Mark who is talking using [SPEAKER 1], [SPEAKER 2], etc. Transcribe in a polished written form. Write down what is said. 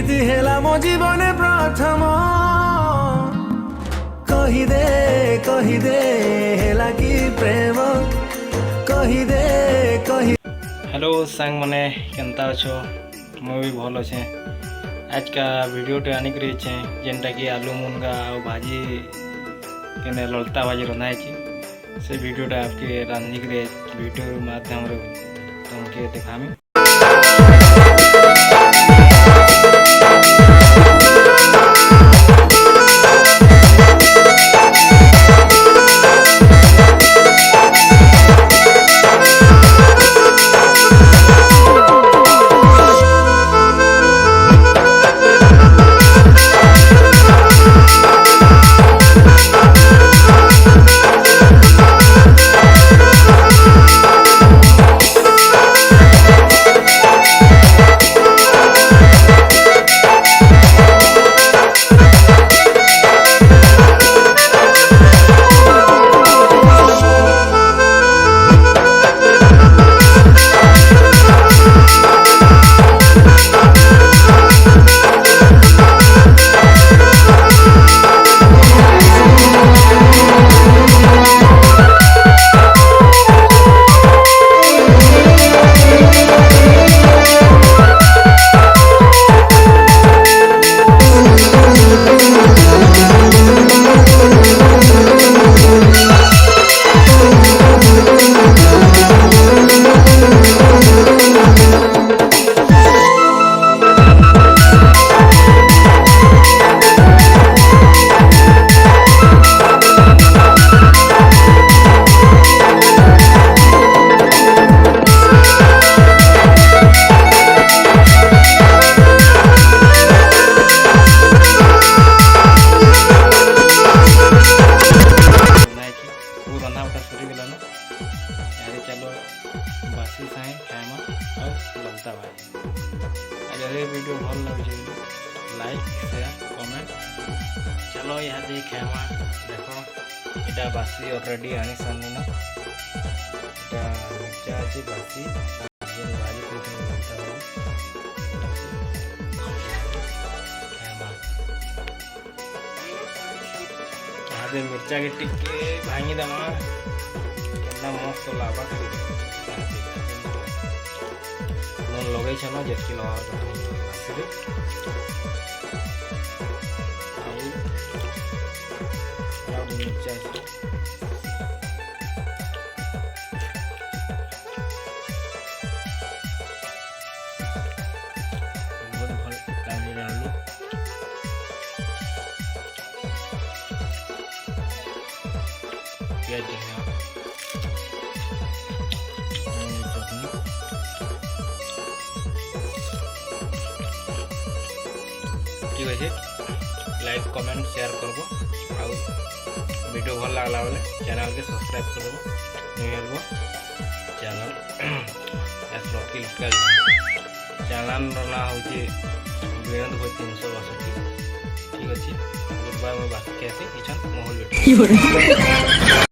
[SPEAKER 1] प्रीति हेला मो जीवन प्रथम कही दे हेला कि प्रेम कही।
[SPEAKER 2] हेलो सांग मैंने केनता अच्छो मु भी भल अच्छे। आज का वीडियोटे आनिक जेनटा कि आलू मुनगा और भाजी के ललता भाजी रंधा है से वीडियोटा आपके रांधिक वीडियो माध्यम तुमके देखामी। चलो बासी साए खाएमा और ललता भाई। अगर ये वीडियो भल लगे लाइक शेयर कमेंट। चलो यहाँ दे खाएमा देख इटा बासी ऑलरेडी आनी सानी ना इटा मिर्चा अच्छी बासी भाजी ललता भाई मिर्चा के टिके भांगी दमा मस्त लाभा मन लगे ना जितकी मिर्चा बहुत भल डालू प्याज ठीक अच्छे लाइक कमेंट शेयर करबो और वीडियो भल लगला बेले चैनल के सब्सक्राइब करबो न्यू चैनल चैनल ना हूँ वीरेंद्र भाई 362। ठीक अच्छे गुड बाय। मैं बाकी कैसे किचन मोहल